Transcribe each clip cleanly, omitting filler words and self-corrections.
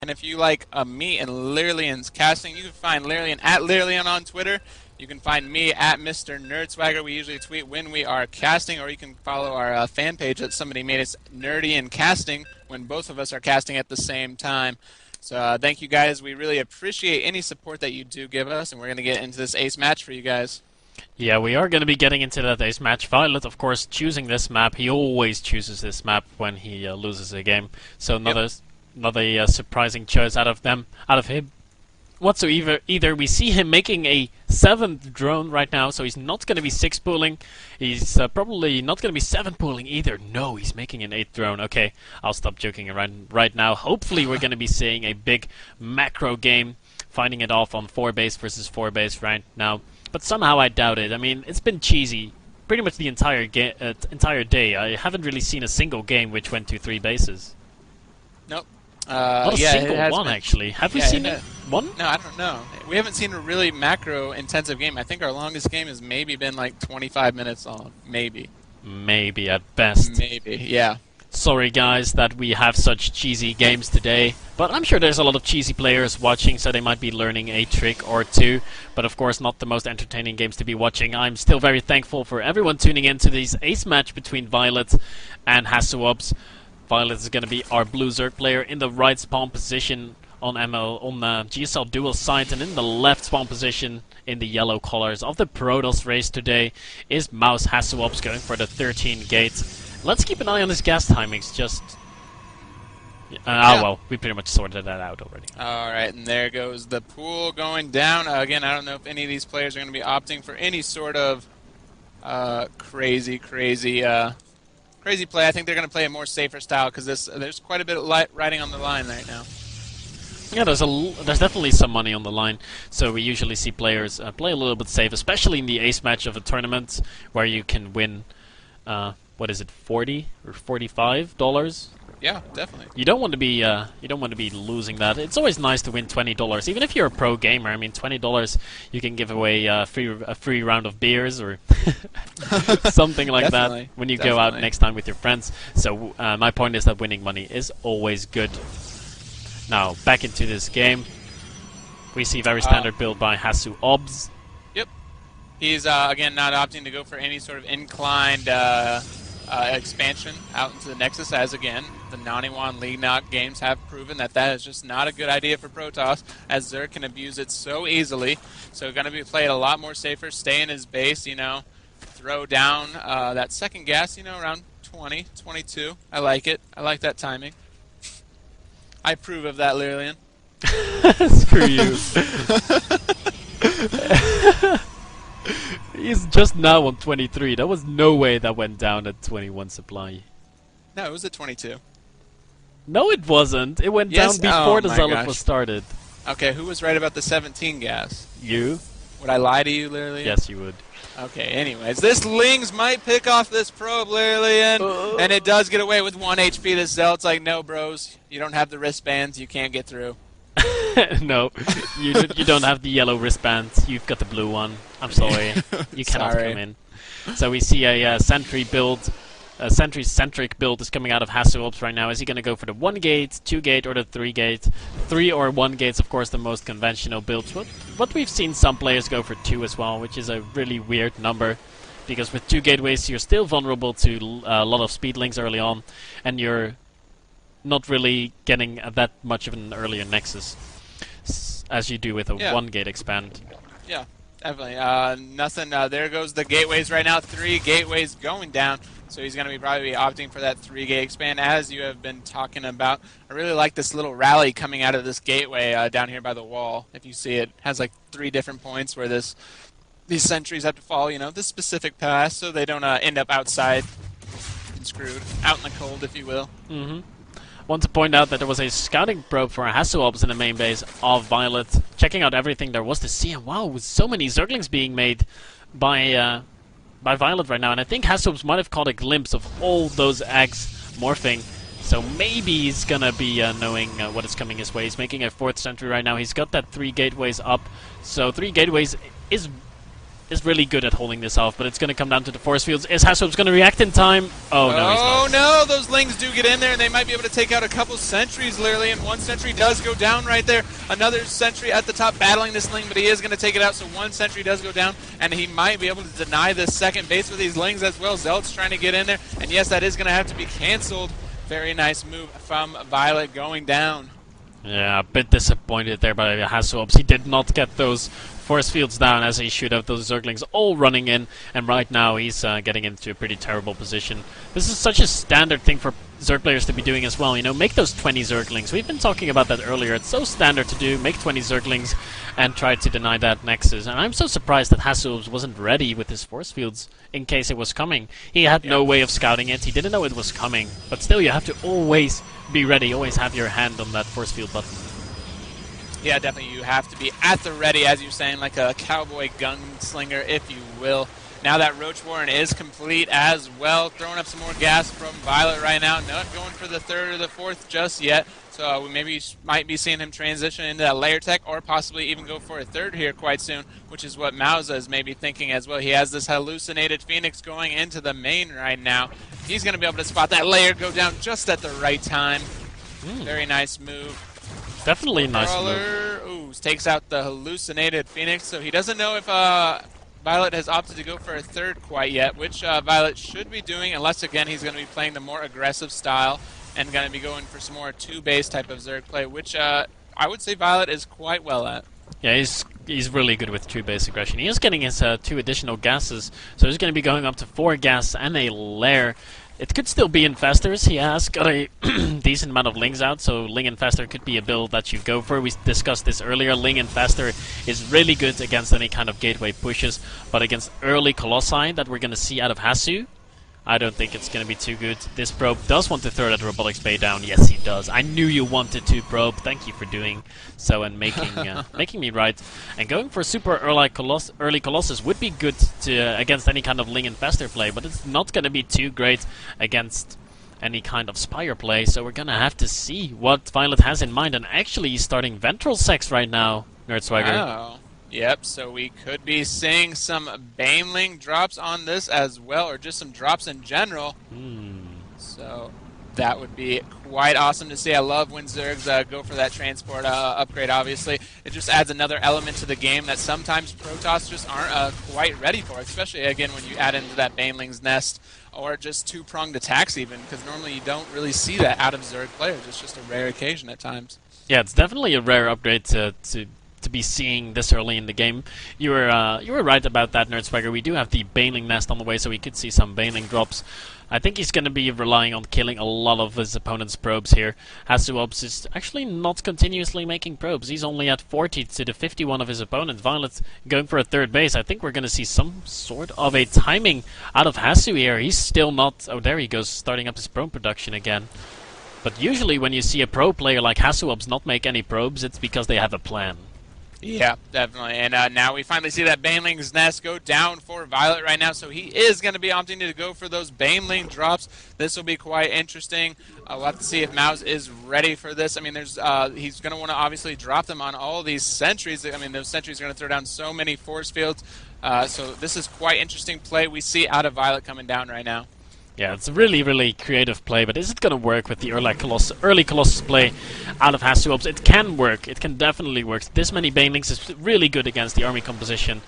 And if you like me and Lirlian's casting, you can find Lirlian at Lirlian on Twitter. You can find me at Mr. Nerdswagger. We usually tweet when we are casting, or you can follow our fan page that somebody made us Nerdy and Casting when both of us are casting at the same time. So thank you guys. We really appreciate any support that you do give us, and we're going to get into this ace match for you guys. Yeah, we are going to be getting into that ace match. viOlet, of course, choosing this map. He always chooses this map when he loses a game. So another surprising choice out of him. Whatsoever, either we see him making a 7th drone right now, so he's not going to be 6 pooling. He's probably not going to be 7 pooling either. No, he's making an 8th drone. Okay, I'll stop joking around right now. Hopefully we're going to be seeing a big macro game, finding it off on 4 base versus 4 base right now. But somehow I doubt it. I mean, it's been cheesy pretty much the entire day. I haven't really seen a single game which went to 3 bases. Nope. Not a single one, actually. Have we seen one? No, I don't know. We haven't seen a really macro-intensive game. I think our longest game has maybe been like 25 minutes long. Maybe. Maybe, at best. Maybe, yeah. Sorry, guys, that we have such cheesy games today. But I'm sure there's a lot of cheesy players watching, so they might be learning a trick or two. But of course, not the most entertaining games to be watching. I'm still very thankful for everyone tuning in to this ace match between viOlet and MouzHasuObs. viOlet is going to be our blue Zerg player in the right spawn position on GSL dual side, and in the left spawn position in the yellow colors of the Protoss race today is MouzHasuObs going for the 13 gate. Let's keep an eye on his gas timings. Well, we pretty much sorted that out already. Alright, and there goes the pool going down. Again, I don't know if any of these players are going to be opting for any sort of crazy play. I think they're going to play a more safer style because there's quite a bit of riding on the line right now. Yeah, there's definitely some money on the line, so we usually see players play a little bit safe, especially in the ace match of a tournament where you can win, what is it, $40 or $45? Yeah, definitely. You don't want to be losing that. It's always nice to win $20, even if you're a pro gamer. I mean, $20 you can give away a free round of beers or something like that when you go out next time with your friends. So my point is that winning money is always good. Now back into this game, we see very standard build by MouzHasuObs. Yep, he's again not opting to go for any sort of inclined expansion out into the Nexus, as again the Naniwan League Knock games have proven that is just not a good idea for Protoss, as Zerg can abuse it so easily. So going to be played a lot more safer, stay in his base, throw down that second gas, around 20, 22. I like it. I like that timing. I approve of that, Lirlian. Screw you. He's just now on 23. There was no way that went down at 21 supply. No, it was at 22. No, it wasn't. It went down before the Zealot was started. Okay, who was right about the 17 gas? You. Would I lie to you, Lirlian? Yes, you would. Okay, anyways, this Lings might pick off this probe, Lirlian, and it does get away with 1 HP. This Zealot's like, no, bros, you don't have the wristbands, you can't get through. No, you don't have the yellow wristbands, you've got the blue one. I'm sorry, you cannot come in. So we see a sentry build. A sentry-centric build is coming out of MouzHasuObs right now. Is he going to go for the 1 gate, 2 gate, or the 3 gate? 3 or 1 gate's, of course, the most conventional builds. But we've seen some players go for 2 as well, which is a really weird number. Because with 2 gateways, you're still vulnerable to a lot of speedlings early on, and you're not really getting that much of an earlier nexus as you do with a 1 gate expand. Yeah, definitely. Nothing. There goes the gateways right now. 3 gateways going down. So he's going to probably be opting for that 3-gate expand, as you have been talking about. I really like this little rally coming out of this gateway down here by the wall. If you see it, has like 3 different points where these sentries have to follow, this specific path, so they don't end up outside and screwed, out in the cold, if you will. Mm-hmm. Want to point out that there was a scouting probe for MouzHasuObs in the main base of viOlet, checking out everything there was to see. And wow, with so many Zerglings being made by viOlet right now, and I think MouzHasuObs might have caught a glimpse of all those eggs morphing, so maybe he's gonna be knowing what is coming his way. He's making a 4th sentry right now. He's got that 3 gateways up, so 3 gateways is is really good at holding this off, but it's going to come down to the force fields. Is HasuObs going to react in time? Oh, no, he's not. Oh, no, those Lings do get in there, and they might be able to take out a couple sentries, literally, and one sentry does go down right there. Another sentry at the top battling this Ling, but he is going to take it out, so one sentry does go down, and he might be able to deny this second base with these Lings as well. Zealot's trying to get in there, and yes, that is going to have to be canceled. Very nice move from viOlet going down. Yeah, a bit disappointed there by HasuObs. He did not get those force fields down as he should have. Those Zerglings all running in, and right now he's getting into a pretty terrible position. This is such a standard thing for Zerg players to be doing as well. You know, make those 20 Zerglings. We've been talking about that earlier. It's so standard to do. Make 20 Zerglings and try to deny that Nexus. And I'm so surprised that HasuObs wasn't ready with his force fields in case it was coming. He had no way of scouting it. He didn't know it was coming. But still, you have to always be ready. Always have your hand on that force field button. Yeah, definitely. You have to be at the ready, as you're saying, like a cowboy gunslinger, if you will. Now that Roach Warren is complete as well. Throwing up some more gas from viOlet right now. Not going for the third or the fourth just yet. So we maybe might be seeing him transition into that layer tech, or possibly even go for a third here quite soon, which is what Mouza is maybe thinking as well. He has this hallucinated Phoenix going into the main right now. He's going to be able to spot that layer go down just at the right time. Very nice move. Definitely nice move. Ooh, takes out the hallucinated Phoenix, so he doesn't know if viOlet has opted to go for a third quite yet, which viOlet should be doing, unless again he's going to be playing the more aggressive style and going to be going for some more two-base type of Zerg play, which I would say viOlet is quite well at. Yeah, he's really good with two-base aggression. He is getting his 2 additional gases, so he's going to be going up to 4 gas and a lair. It could still be Infestors. He has got a decent amount of Lings out, so Ling Infestor could be a build that you go for. We discussed this earlier. Ling Infestor is really good against any kind of gateway pushes, but against early Colossi that we're going to see out of Hasu, I don't think it's going to be too good. This probe does want to throw that Robotics Bay down. Yes, he does. I knew you wanted to, probe. Thank you for doing so and making making me right. And going for super early Colossus would be good to against any kind of Ling Infestor play, but it's not going to be too great against any kind of Spire play, so we're going to have to see what viOlet has in mind. And actually, he's starting Ventral Sex right now, Nerdswagger. Oh. Yep, so we could be seeing some Baneling drops on this as well, or just some drops in general. So that would be quite awesome to see. I love when Zergs go for that transport upgrade, obviously. It just adds another element to the game that sometimes Protoss just aren't quite ready for, especially, again, when you add into that Baneling's Nest, or just two-pronged attacks even, because normally you don't really see that out of Zerg players. It's just a rare occasion at times. Yeah, it's definitely a rare upgrade to be seeing this early in the game. You were right about that, Nerdswagger. We do have the Baneling Nest on the way, so we could see some Baneling drops. I think he's going to be relying on killing a lot of his opponent's probes here. HasuObs is actually not continuously making probes. He's only at 40 to the 51 of his opponent. viOlet going for a third base. I think we're going to see some sort of a timing out of Hasu here. He's still not... Oh, there he goes, starting up his probe production again. But usually when you see a pro player like HasuObs not make any probes, it's because they have a plan. Yeah, definitely. And now we finally see that Baneling's Nest go down for viOlet right now, so he is going to be opting to go for those Baneling drops. This will be quite interesting. We'll have to see if Mouz is ready for this. I mean, he's going to want to obviously drop them on all these sentries. I mean, those sentries are going to throw down so many force fields. So this is quite interesting play we see out of viOlet coming down right now. Yeah, it's a really, really creative play, but is it going to work with the early Colossus play out of HasuObs? It can work. It can definitely work. This many Banelings is really good against the army composition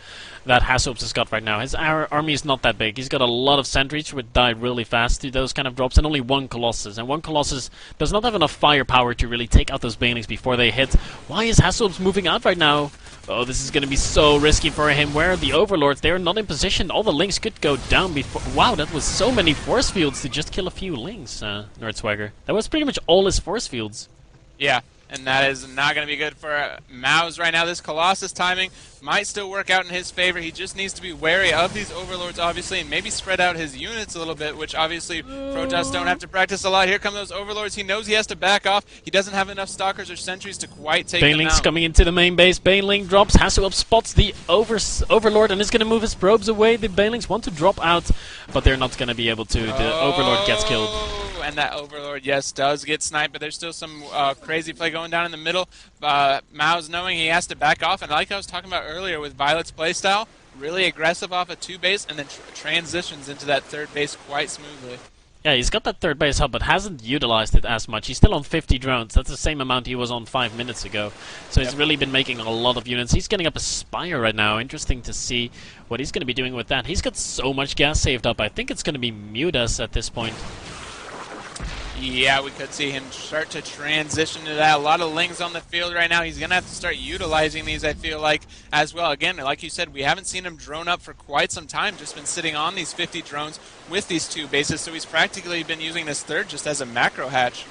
that HasuObs has got right now. His army is not that big. He's got a lot of sentries which die really fast to those kind of drops, and only one Colossus. And one Colossus does not have enough firepower to really take out those Banelings before they hit. Why is HasuObs moving out right now? Oh, this is going to be so risky for him. Where are the Overlords? They're not in position. All the Lings could go down before... Wow, that was so many force fields to just kill a few Lings, Nerdswagger. That was pretty much all his force fields. Yeah, and that is not going to be good for Mouz right now. This Colossus timing might still work out in his favor. He just needs to be wary of these Overlords, obviously, and maybe spread out his units a little bit, which obviously Protoss don't have to practice a lot. Here come those Overlords. He knows he has to back off. He doesn't have enough Stalkers or Sentries to quite take them Baneling's out. coming into the main base. Baneling drops. HasuObs spots the Overlord and is going to move his probes away. The Banelings want to drop out, but they're not going to be able to. The Overlord gets killed. And that Overlord, yes, does get sniped, but there's still some crazy play going down in the middle. Mouz knowing he has to back off, and like I was talking about earlier with viOlet's playstyle, really aggressive off a 2 base, and then transitions into that 3rd base quite smoothly. Yeah, he's got that 3rd base hub, but hasn't utilized it as much. He's still on 50 drones. That's the same amount he was on 5 minutes ago. So he's really been making a lot of units. He's getting up a Spire right now. Interesting to see what he's going to be doing with that. He's got so much gas saved up. I think it's going to be MouzHas at this point. Yeah, we could see him start to transition to that. A lot of Lings on the field right now. He's going to have to start utilizing these, I feel like, as well. Again, like you said, we haven't seen him drone up for quite some time. Just been sitting on these 50 drones with these 2 bases. So he's practically been using this 3rd just as a macro hatch.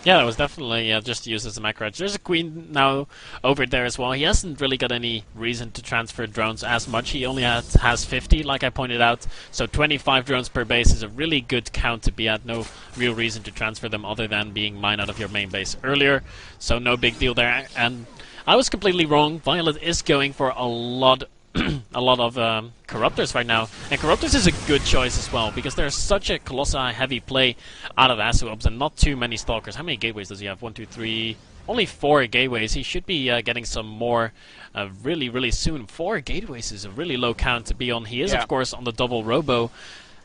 Yeah, that was definitely just used as a macro hatch. There's a queen now over there as well. He hasn't really got any reason to transfer drones as much. He only has 50, like I pointed out. So 25 drones per base is a really good count to be at. No real reason to transfer them other than being mined out of your main base earlier. So no big deal there. And I was completely wrong. viOlet is going for a lot of Corruptors right now, and Corruptors is a good choice as well, because there's such a Colossi heavy play out of MouzHasuObs and not too many Stalkers. How many gateways does he have? 1, 2, 3... Only 4 gateways. He should be getting some more really soon. 4 gateways is a really low count to be on. He is, of course, on the double robo,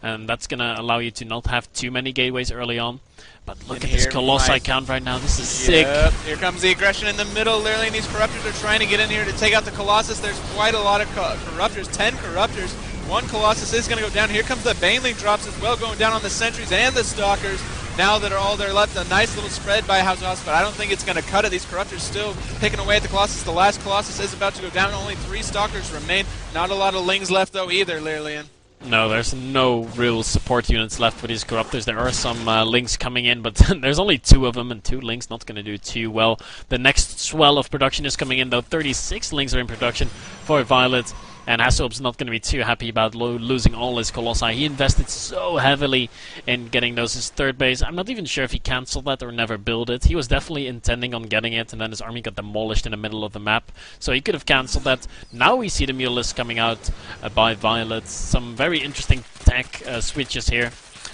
and that's going to allow you to not have too many gateways early on. But look at this Colossi count right now. This is sick. Here comes the aggression in the middle. Literally, and these Corruptors are trying to get in here to take out the Colossus. There's quite a lot of Corruptors. 10 Corruptors. 1 Colossus is going to go down. Here comes the Baneling drops as well, going down on the Sentries and the Stalkers. Now that are all there left, a nice little spread by MouzHasuObs, but I don't think it's going to cut it. These Corruptors still picking away at the Colossus. The last Colossus is about to go down. Only 3 Stalkers remain. Not a lot of Lings left, though, either, Lirlian. No, there's no real support units left for these Corruptors. There are some Lings coming in, but there's only 2 of them, and 2 Lings not going to do too well. The next swell of production is coming in, though. 36 Lings are in production for viOlet, and MouzHasuObs not going to be too happy about losing all his Colossi. He invested so heavily in getting those his 3rd base. I'm not even sure if he cancelled that or never built it. He was definitely intending on getting it, and then his army got demolished in the middle of the map. So he could have cancelled that. Now we see the Mulelist coming out by viOlet. Some very interesting tech switches here.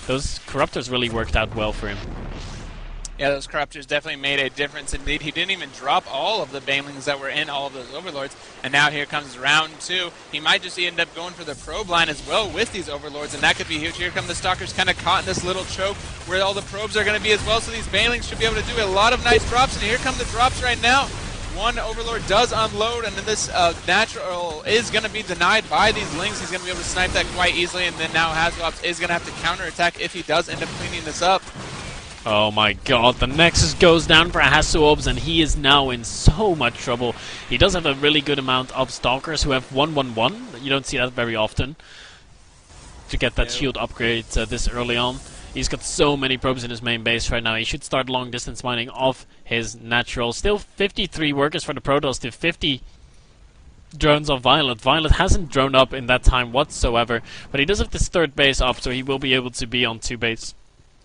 Those Corruptors really worked out well for him. Yeah, those Corruptors definitely made a difference indeed. He didn't even drop all of the Banelings that were in all of those Overlords. And now here comes round 2. He might just end up going for the probe line as well with these Overlords, and that could be huge. Here come the Stalkers kind of caught in this little choke where all the probes are going to be as well. So these Banelings should be able to do a lot of nice drops. And here come the drops right now. 1 Overlord does unload, and then this natural is going to be denied by these Lings. He's going to be able to snipe that quite easily, and then now MouzHasuObs is going to have to counterattack if he does end up cleaning this up. Oh my god, the Nexus goes down for MouzHasuObs, and he is now in so much trouble. He does have a really good amount of Stalkers who have 1-1-1. You don't see that very often to get that shield upgrade this early on. He's got so many probes in his main base right now. He should start long distance mining off his natural. Still 53 workers for the Protoss to 50 drones of viOlet. viOlet hasn't droned up in that time whatsoever, but he does have this 3rd base up, so he will be able to be on 2 base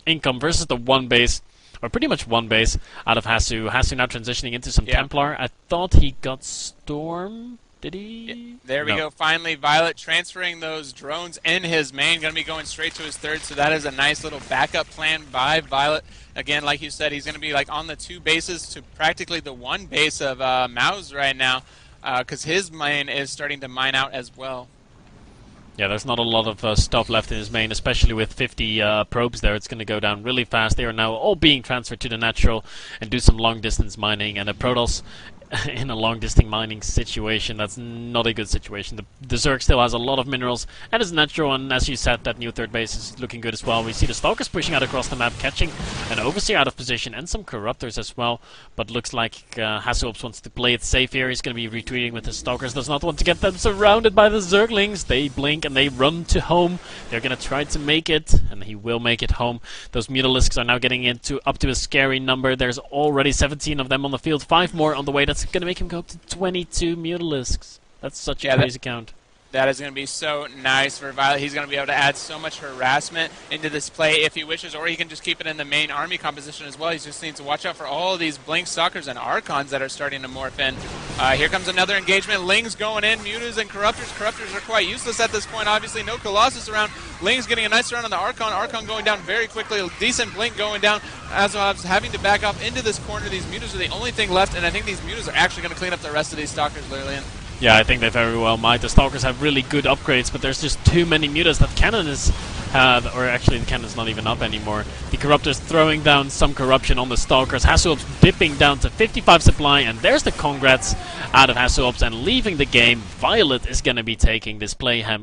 income versus the 1 base, or pretty much 1 base out of Hasu. Hasu now transitioning into some Templar. I thought he got Storm. Did he? Yeah, there we go. Finally, viOlet transferring those drones in his main. Going to be going straight to his 3rd, so that is a nice little backup plan by viOlet. Again, like you said, he's going to be like on the 2 bases to practically the 1 base of Mouz right now, because his main is starting to mine out as well. Yeah, there's not a lot of stuff left in his main, especially with 50 probes there. It's going to go down really fast. They are now all being transferred to the natural and do some long-distance mining. And the Protoss in a long-distance mining situation, that's not a good situation. The Zerg still has a lot of minerals and is natural, and as you said, that new 3rd base is looking good as well. We see the Stalkers pushing out across the map, catching an Overseer out of position, and some Corruptors as well. But looks like MouzHasuObs wants to play it safe here. He's going to be retreating with his Stalkers, does not want to get them surrounded by the Zerglings. They blink and they run to home. They're going to try to make it, and he will make it home. Those Mutalisks are now getting up to a scary number. There's already 17 of them on the field, 5 more on the way. That's going to make him go up to 22 Mutalisks. That's such a crazy count. That is going to be so nice for viOlet. He's going to be able to add so much harassment into this play if he wishes, or he can just keep it in the main army composition as well. He just needs to watch out for all of these Blink Stalkers and Archons that are starting to morph in. Here comes another engagement. Lings going in, Mutas and Corruptors. Corruptors are quite useless at this point, obviously. No Colossus around. Lings getting a nice round on the Archon. Archon going down very quickly. A decent Blink going down. MouzHasuObs having to back off into this corner. These Mutas are the only thing left, and I think these Mutas are actually going to clean up the rest of these Stalkers, Lillian. Yeah, I think they very well might. The Stalkers have really good upgrades, but there's just too many mutas. That cannon is... or actually, the cannon's not even up anymore. The Corruptor's throwing down some corruption on the Stalkers. HasuObs dipping down to 55 supply, and there's the congrats out of HasuObs and leaving the game. viOlet is going to be taking this Playhem